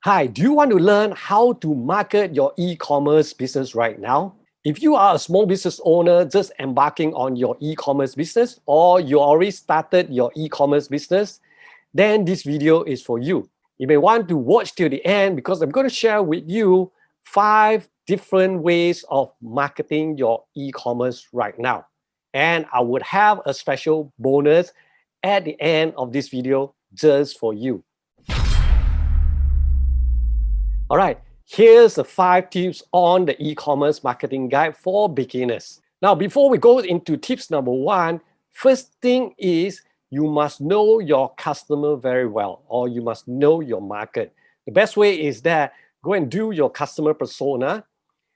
Hi, do you want to learn how to market your e-commerce business right now? If you are a small business owner just embarking on your e-commerce business, or you already started your e-commerce business, then this video is for you. You may want to watch till the end because I'm going to share with you 5 different ways of marketing your e-commerce right now. And I would have a special bonus at the end of this video just for you. All right, here's the 5 tips on the e-commerce marketing guide for beginners. Now, before we go into tips number 1, first thing is you must know your customer very well, or you must know your market. The best way is that go and do your customer persona.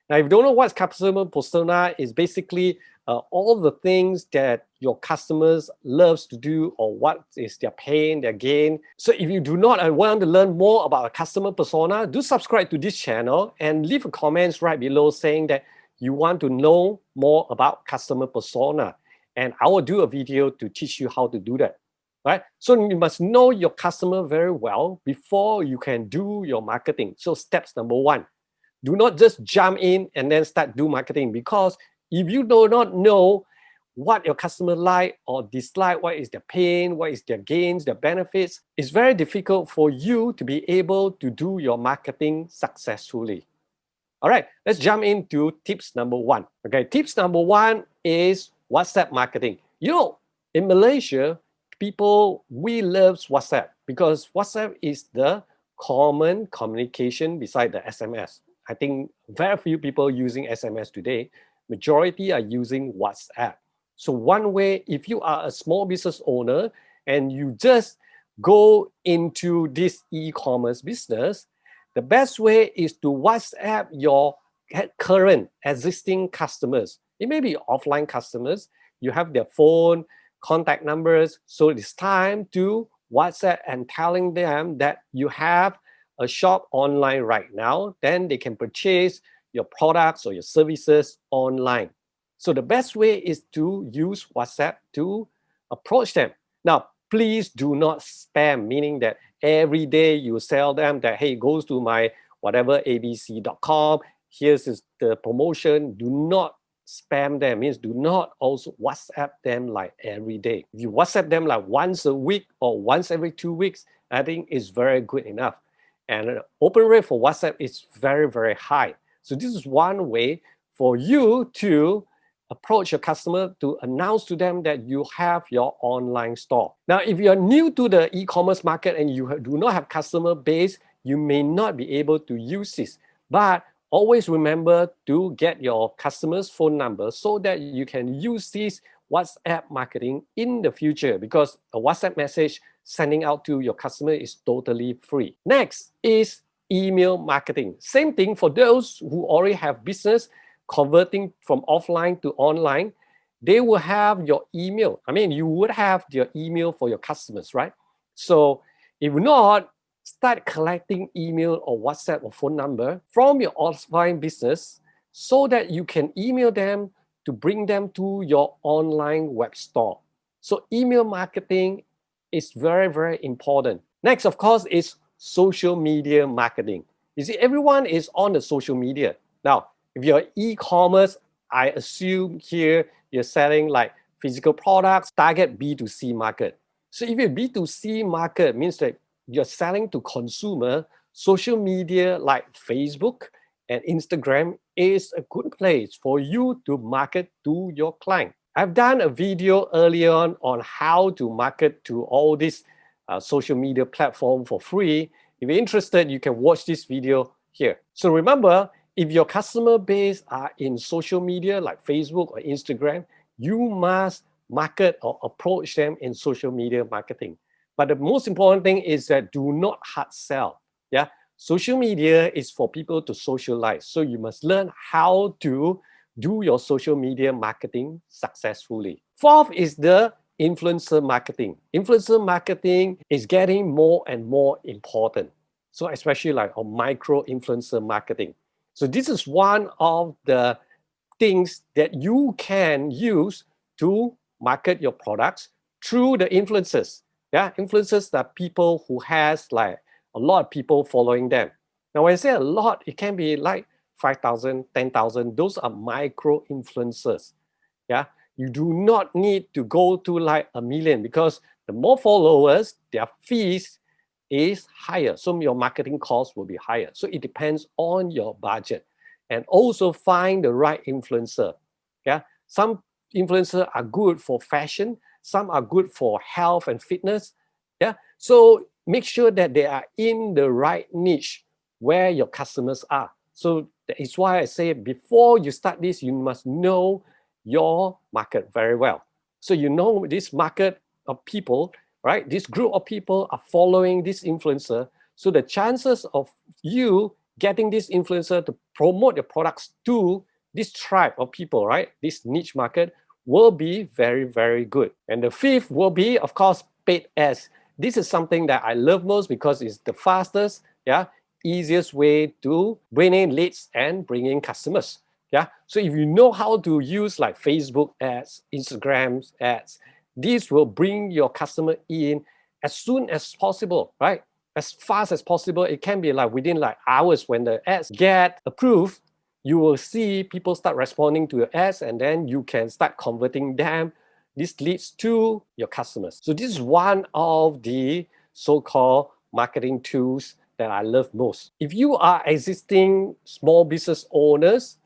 Now, if you don't know what customer persona is, basically all the things that your customers loves to do, or what is their pain, their gain. So if you do not want to learn more about a customer persona, do subscribe to this channel and leave a comments right below saying that you want to know more about customer persona. And I will do a video to teach you how to do that. Right? So you must know your customer very well before you can do your marketing. So steps number 1. Do not just jump in and then start do marketing, because if you do not know what your customer like or dislike, what is their pain, what is their gains, their benefits, it's very difficult for you to be able to do your marketing successfully. All right, let's jump into tips number 1. Okay, tips number 1 is WhatsApp marketing. You know, in Malaysia, we love WhatsApp because WhatsApp is the common communication beside the SMS. I think very few people using SMS today. Majority are using WhatsApp. So one way, if you are a small business owner and you just go into this e-commerce business, the best way is to WhatsApp your current existing customers. It may be offline customers. You have their phone, contact numbers. So it's time to WhatsApp and telling them that you have a shop online right now, then they can purchase your products or your services online. So the best way is to use WhatsApp to approach them. Now, please do not spam, meaning that every day you sell them that, hey, goes to my whatever abc.com, here's the promotion. Do not spam them, means do not also WhatsApp them like every day. If you WhatsApp them like once a week or once every 2 weeks, I think is very good enough. And the open rate for WhatsApp is very, very high. So this is one way for you to approach your customer to announce to them that you have your online store. Now, if you're new to the e-commerce market and you do not have customer base, you may not be able to use this. But always remember to get your customer's phone number so that you can use this WhatsApp marketing in the future, because a WhatsApp message sending out to your customer is totally free. Next is email marketing. Same thing for those who already have business converting from offline to online. They will have your email. I mean, you would have your email for your customers, right? So if not, start collecting email or WhatsApp or phone number from your offline business so that you can email them to bring them to your online web store. So email marketing is very, very important. Next, of course, is social media marketing. You see, everyone is on the social media. Now, if you're e-commerce, I assume here you're selling like physical products, target B2C market. So if you're B2C market, means that you're selling to consumer, social media like Facebook and Instagram is a good place for you to market to your client. I've done a video earlier on how to market to all these social media platform for free. If you're interested, you can watch this video here. So remember, if your customer base are in social media like Facebook or Instagram, you must market or approach them in social media marketing. But the most important thing is that do not hard sell. Yeah, social media is for people to socialize. So you must learn how to do your social media marketing successfully. Fourth is the influencer marketing. Influencer marketing is getting more and more important. So especially like a micro influencer marketing. So this is one of the things that you can use to market your products through the influencers. Yeah, influencers are people who has like a lot of people following them. Now, when I say a lot, it can be like 5,000, 10,000. Those are micro influencers. Yeah, you do not need to go to like a million, because the more followers, their fees is higher. So your marketing costs will be higher. So it depends on your budget, and also find the right influencer. Yeah, some influencers are good for fashion, some are good for health and fitness. Yeah, so make sure that they are in the right niche where your customers are. So that is why I say before you start this, you must know your market very well. So you know this market of people, right? This group of people are following this influencer. So the chances of you getting this influencer to promote your products to this tribe of people, right? This niche market will be very, very good. And the fifth will be, of course, paid ads. This is something that I love most because it's the fastest, yeah, easiest way to bring in leads and bring in customers. Yeah, so if you know how to use like Facebook ads, Instagram ads, this will bring your customer in as soon as possible, right? As fast as possible. It can be like within like hours. When the ads get approved, you will see people start responding to your ads, and then you can start converting them. This leads to your customers. So this is one of the so-called marketing tools that I love most. If you are existing small business owners,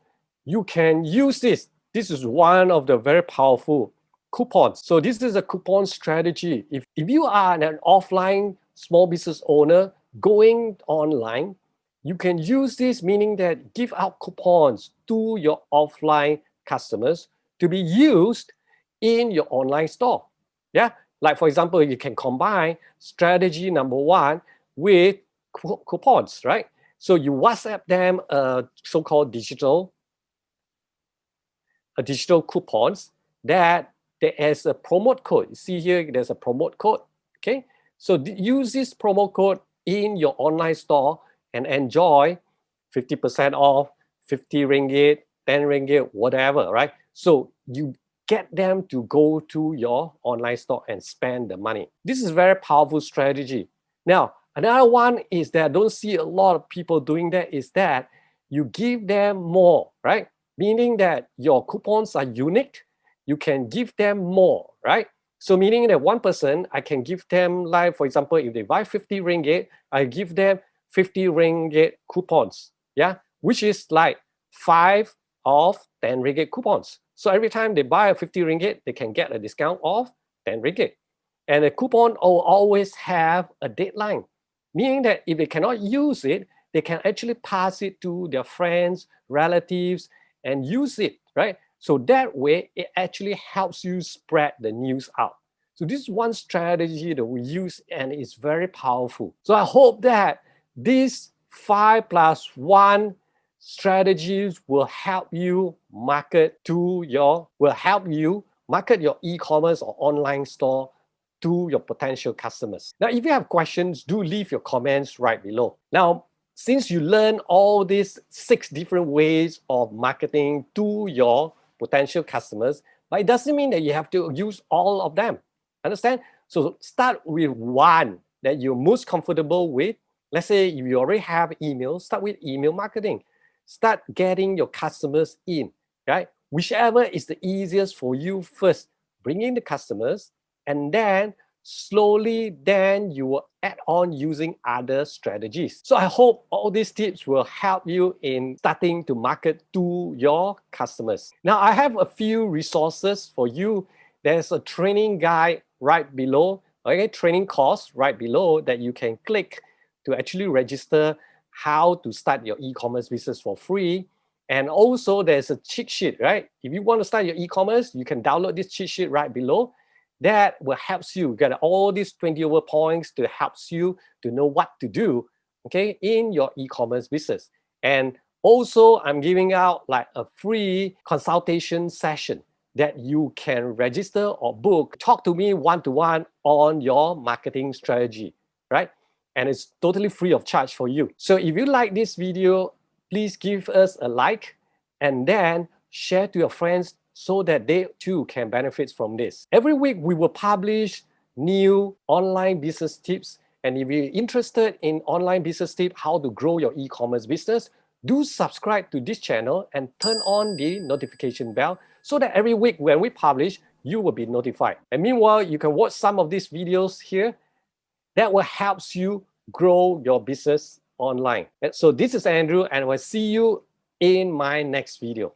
you can use this. This is one of the very powerful coupons. So this is a coupon strategy. If you are an offline small business owner going online, you can use this, meaning that give out coupons to your offline customers to be used in your online store. Yeah, like for example, you can combine strategy number one with coupons, right? So you WhatsApp them a so-called digital coupons that there is a promote code. You see here, there's a promote code. Okay, so use this promo code in your online store and enjoy 50% off, 50 ringgit, 10 ringgit, whatever, right? So you get them to go to your online store and spend the money. This is a very powerful strategy. Now, another one is that I don't see a lot of people doing that, is that you give them more, right? Meaning that your coupons are unique. You can give them more, right? So meaning that one person, I can give them, like, for example, if they buy 50 ringgit, I give them 50 ringgit coupons, yeah, which is like 5 of 10 ringgit coupons. So every time they buy a 50 ringgit, they can get a discount of 10 ringgit. And a coupon will always have a deadline, meaning that if they cannot use it, they can actually pass it to their friends, relatives, and use it, right? So that way, it actually helps you spread the news out. So this is one strategy that we use, and it's very powerful. So I hope that these 5+1 strategies will help you market your e-commerce or online store to your potential customers. Now, if you have questions, do leave your comments right below. Now, since you learn all these 6 different ways of marketing to your potential customers, but it doesn't mean that you have to use all of them. Understand? So start with one that you're most comfortable with. Let's say if you already have email, start with email marketing. Start getting your customers in, right? Whichever is the easiest for you first. Bring in the customers, and then slowly then you will add on using other strategies. So I hope all these tips will help you in starting to market to your customers. Now I have a few resources for you. There's a training guide right below, okay, training course right below that you can click to actually register how to start your e-commerce business for free. And also there's a cheat sheet, right? If you want to start your e-commerce, you can download this cheat sheet right below. That will help you get all these 20 over points to help you to know what to do, okay, in your e-commerce business. And also I'm giving out like a free consultation session that you can register or book. Talk to me one-to-one on your marketing strategy, right? And it's totally free of charge for you. So if you like this video, please give us a like and then share to your friends so that they too can benefit from this. Every week we will publish new online business tips And if you're interested in online business tips, how to grow your e-commerce business, do subscribe to this channel and turn on the notification bell so that every week when we publish, you will be notified. And meanwhile, you can watch some of these videos here that will help you grow your business online. And so this is Andrew, and I will see you in my next video.